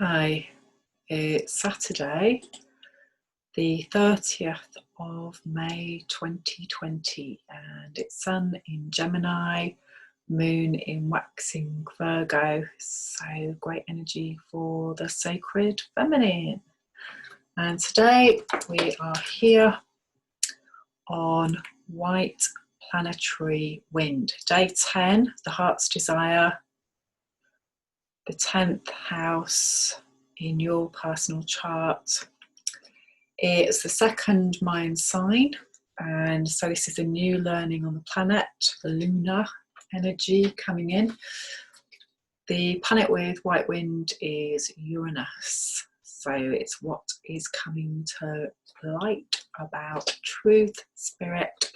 Okay, it's Saturday, the 30th of May 2020, and it's Sun in Gemini, Moon in waxing Virgo, so great energy for the sacred feminine. And today we are here on White Planetary Wind, day 10, the heart's desire, the 10th house in your personal chart. It's the second mind sign, and so this is a new learning on the planet, the lunar energy coming in. The planet with white wind is Uranus, so it's what is coming to light about truth, spirit,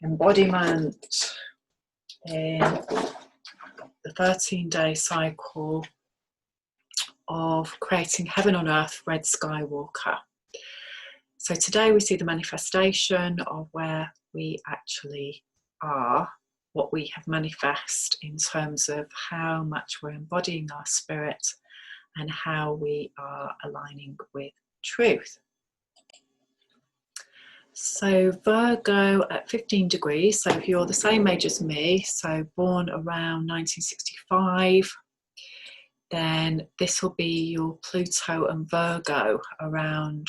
embodiment in the 13-day cycle of creating heaven on earth, red skywalker. So today we see the manifestation of where we actually are, what we have manifest in terms of how much we're embodying our spirit and how we are aligning with truth. So Virgo at 15 degrees, so if you're the same age as me, so born around 1965, then this will be your Pluto and Virgo around,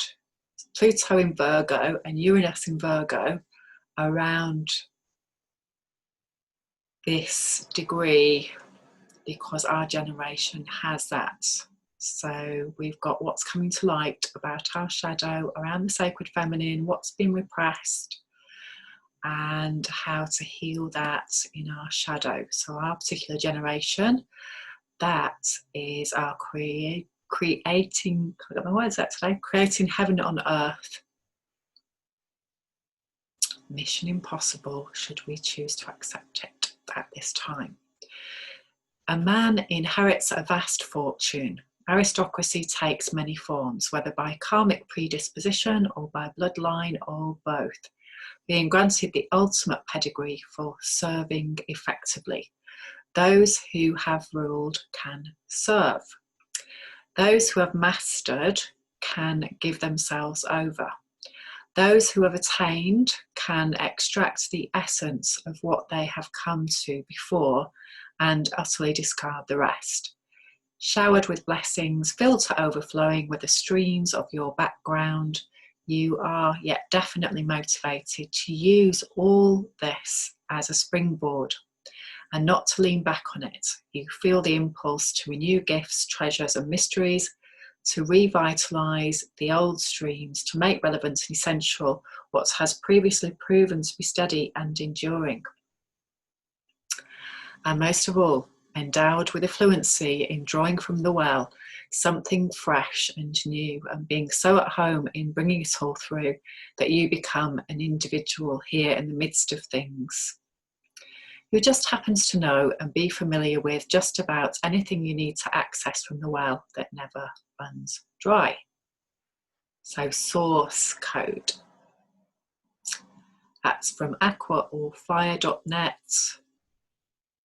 Pluto in Virgo and Uranus in Virgo around this degree, because our generation has that. So we've got what's coming to light about our shadow around the sacred feminine, what's been repressed, and how to heal that in our shadow. So our particular generation, that is our creating, I got my words out today, creating heaven on earth. Mission impossible, should we choose to accept it at this time. A man inherits a vast fortune. Aristocracy takes many forms, whether by karmic predisposition or by bloodline or both, being granted the ultimate pedigree for serving effectively. Those who have ruled can serve. Those who have mastered can give themselves over. Those who have attained can extract the essence of what they have come to before and utterly discard the rest. Showered with blessings, filled to overflowing with the streams of your background, you are yet definitely motivated to use all this as a springboard and not to lean back on it. You feel the impulse to renew gifts, treasures and mysteries, to revitalise the old streams, to make relevant and essential what has previously proven to be steady and enduring. And most of all, endowed with a fluency in drawing from the well something fresh and new, and being so at home in bringing it all through that you become an individual here in the midst of things, who just happens to know and be familiar with just about anything you need to access from the well that never runs dry. So source code. That's from aquaorfire.net,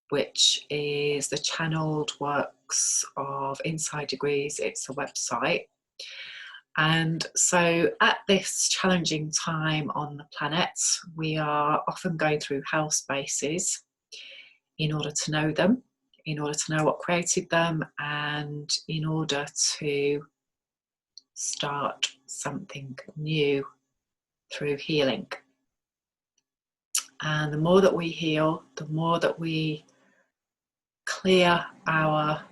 which is the channeled works of Inside Degrees. It's a website. And so at this challenging time on the planet, we are often going through hell spaces in order to know them, in order to know what created them, and in order to start something new through healing. And the more that we heal, the more that we clear our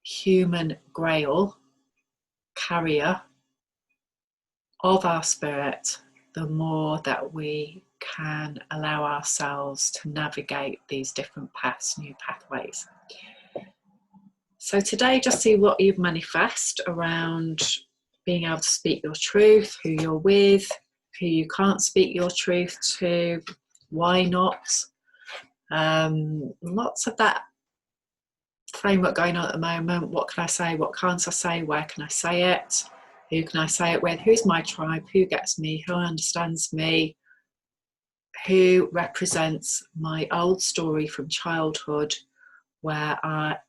human grail carrier of our spirit, the more that we can allow ourselves to navigate these different paths, new pathways. So today, just see what you've manifest around being able to speak your truth, who you're with, who you can't speak your truth to, why not. Lots of that framework going on at the moment. What can I say? What can't I say? Where can I say it? Who can I say it with? Who's my tribe? Who gets me? Who understands me? Who represents my old story from childhood where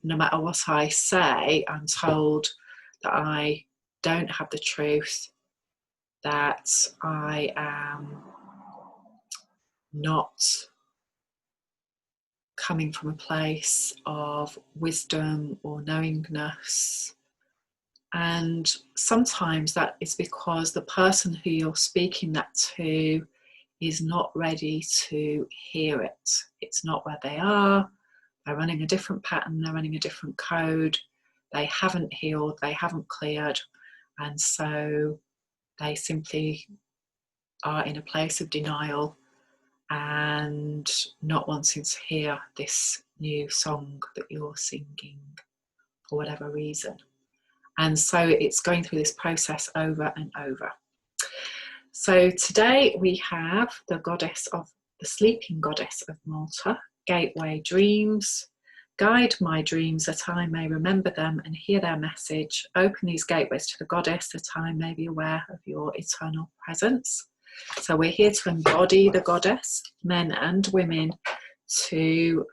no matter what I say, I'm told that I don't have the truth, that I am not coming from a place of wisdom or knowingness. And sometimes that is because the person who you're speaking that to is not ready to hear it. It's not where they are. They're running a different pattern, they're running a different code. They haven't healed, they haven't cleared. And so they simply are in a place of denial and not wanting to hear this new song that you're singing for whatever reason. And so it's going through this process over and over. So today we have the sleeping goddess of Malta, gateway dreams. Guide my dreams that I may remember them and hear their message. Open these gateways to the goddess that I may be aware of your eternal presence. So we're here to embody the goddess, men and women, to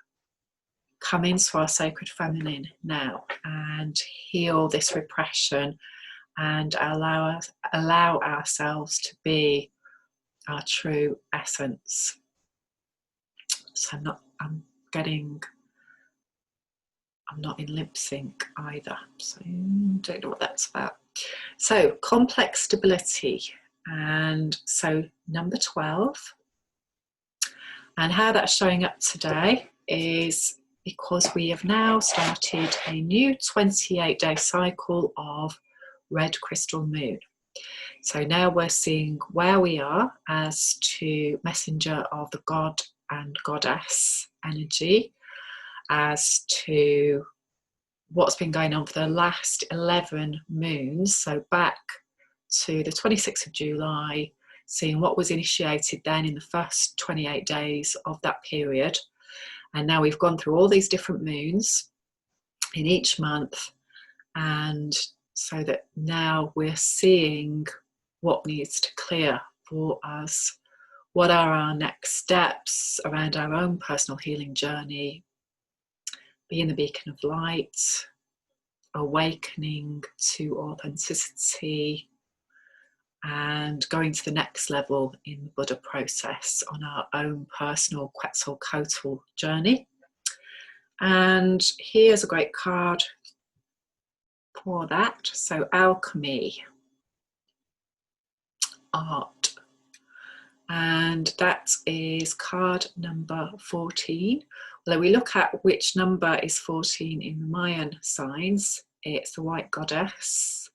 come into our sacred feminine now and heal this repression and allow ourselves to be our true essence. So I'm not in lip sync either, so don't know what that's about. So complex stability, and so number 12, and how that's showing up today is because we have now started a new 28-day cycle of red crystal moon. So now we're seeing where we are as to messenger of the god and goddess energy, as to what's been going on for the last 11 moons. So back to the 26th of July, seeing what was initiated then in the first 28 days of that period. And now we've gone through all these different moons in each month, and so that now we're seeing what needs to clear for us. What are our next steps around our own personal healing journey? Being the beacon of light, awakening to authenticity, and going to the next level in the Buddha process on our own personal Quetzalcoatl journey. And here's a great card for that. So alchemy, art, and that is card number 14. Although we look at which number is 14 in the Mayan signs, it's the white goddess,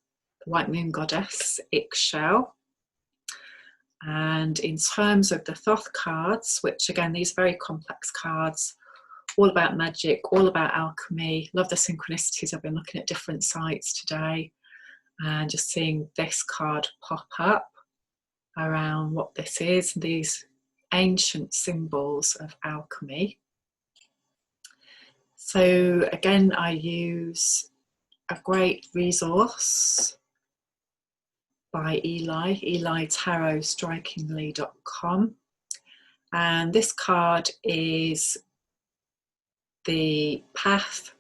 the white moon goddess, Ixchel. And in terms of the Thoth cards, which again, these very complex cards, all about magic, all about alchemy. Love the synchronicities. I've been looking at different sites today and just seeing this card pop up around what this is, these ancient symbols of alchemy. So again, I use a great resource by Eli tarotstrikingly.com, and this card is the path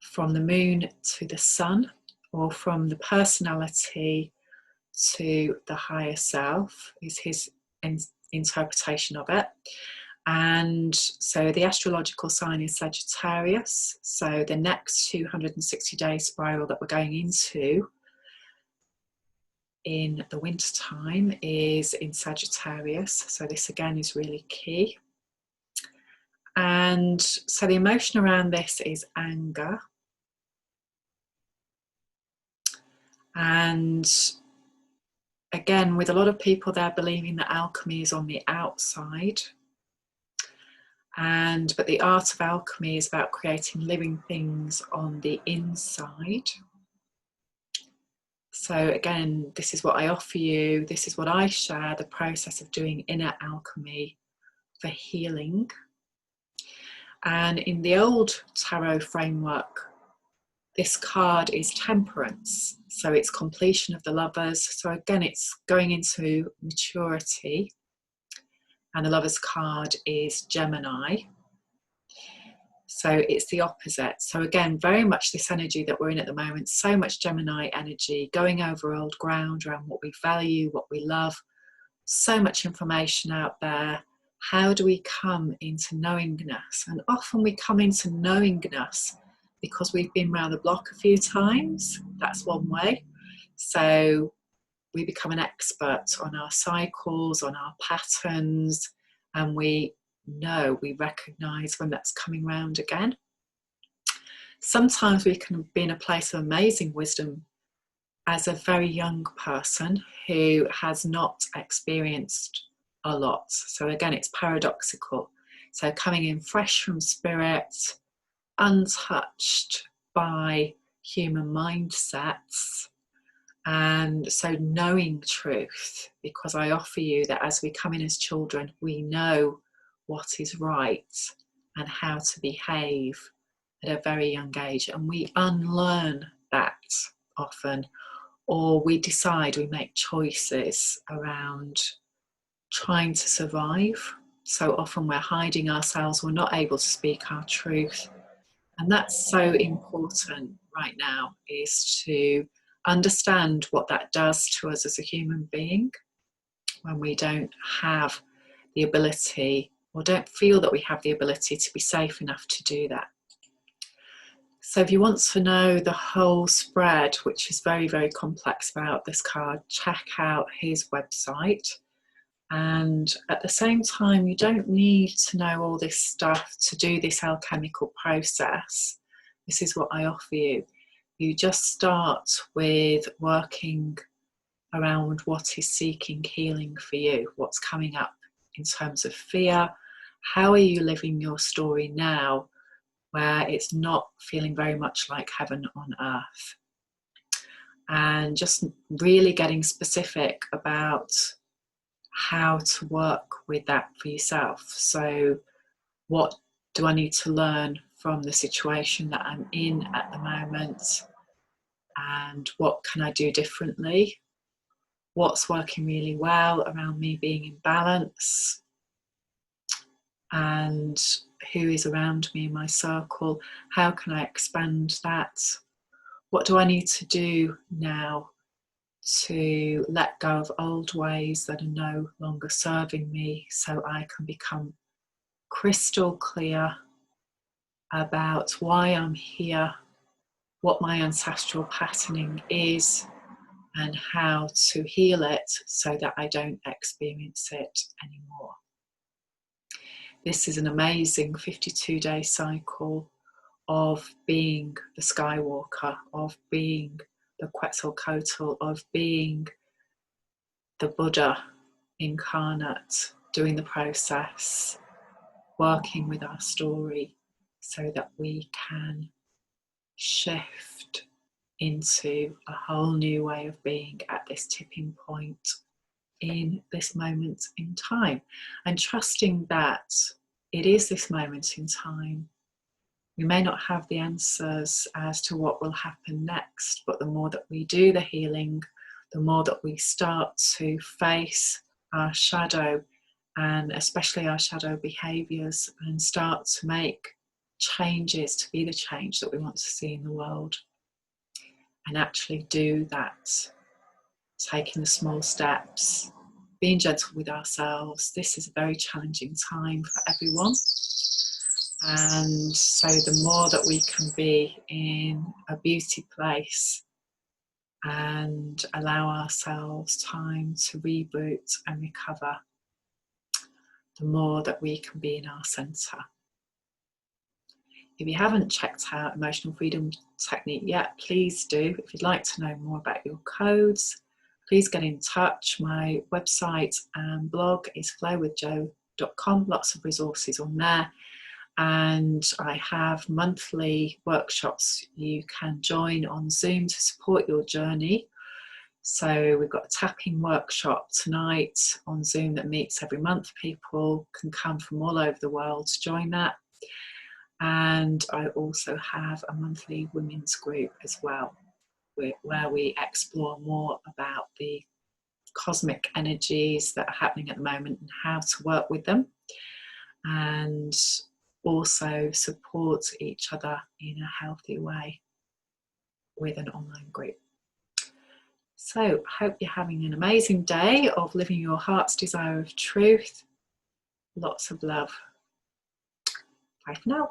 from the moon to the sun, or from the personality to the higher self, is his interpretation of it. And so the astrological sign is Sagittarius. So the next 260-day spiral that we're going into in the winter time is in Sagittarius. So this again is really key. And so the emotion around this is anger. And again, with a lot of people, they're believing that alchemy is on the outside. But the art of alchemy is about creating living things on the inside. So again, this is what I offer you. This is what I share, the process of doing inner alchemy for healing. And in the old tarot framework, this card is temperance. So it's completion of the lovers. So again, it's going into maturity. And the lovers card is Gemini. So it's the opposite. So again, very much this energy that we're in at the moment, so much Gemini energy, going over old ground around what we value, what we love, so much information out there. How do we come into knowingness? And often we come into knowingness because we've been around the block a few times. That's one way. So we become an expert on our cycles, on our patterns, and we recognize when that's coming round again. Sometimes we can be in a place of amazing wisdom as a very young person who has not experienced a lot. So again, it's paradoxical. So coming in fresh from spirit, untouched by human mindsets, and so knowing truth, because I offer you that as we come in as children, we know what is right and how to behave at a very young age, and we unlearn that often, or we decide, we make choices around trying to survive. So often we're hiding ourselves, we're not able to speak our truth. And that's so important right now, is to understand what that does to us as a human being when we don't have the ability, or don't feel that we have the ability to be safe enough to do that. So if you want to know the whole spread, which is very, very complex about this card, check out his website. And at the same time, you don't need to know all this stuff to do this alchemical process. This is what I offer you. You just start with working around what is seeking healing for you, what's coming up in terms of fear. How are you living your story now, where it's not feeling very much like heaven on earth? And just really getting specific about how to work with that for yourself. So what do I need to learn from the situation that I'm in at the moment? And what can I do differently? What's working really well around me being in balance? And who is around me in my circle? How can I expand that? What do I need to do now to let go of old ways that are no longer serving me, so I can become crystal clear about why I'm here, what my ancestral patterning is, and how to heal it so that I don't experience it anymore. This is an amazing 52-day cycle of being the Skywalker, of being the Quetzalcoatl, of being the Buddha incarnate, doing the process, working with our story so that we can shift into a whole new way of being at this tipping point in this moment in time, and trusting that it is this moment in time. We may not have the answers as to what will happen next, but the more that we do the healing, the more that we start to face our shadow, and especially our shadow behaviours, and start to make changes to be the change that we want to see in the world, and actually do that, taking the small steps, being gentle with ourselves. This is a very challenging time for everyone. And so the more that we can be in a beauty place and allow ourselves time to reboot and recover, the more that we can be in our centre. If you haven't checked out Emotional Freedom Technique yet, please do. If you'd like to know more about your codes, please get in touch. My website and blog is flowwithjo.com. Lots of resources on there. And I have monthly workshops you can join on Zoom to support your journey. So we've got a tapping workshop tonight on Zoom that meets every month. People can come from all over the world to join that. And I also have a monthly women's group as well, where we explore more about the cosmic energies that are happening at the moment and how to work with them. And also support each other in a healthy way with an online group. So I hope you're having an amazing day of living your heart's desire of truth. Lots of love. Bye for now.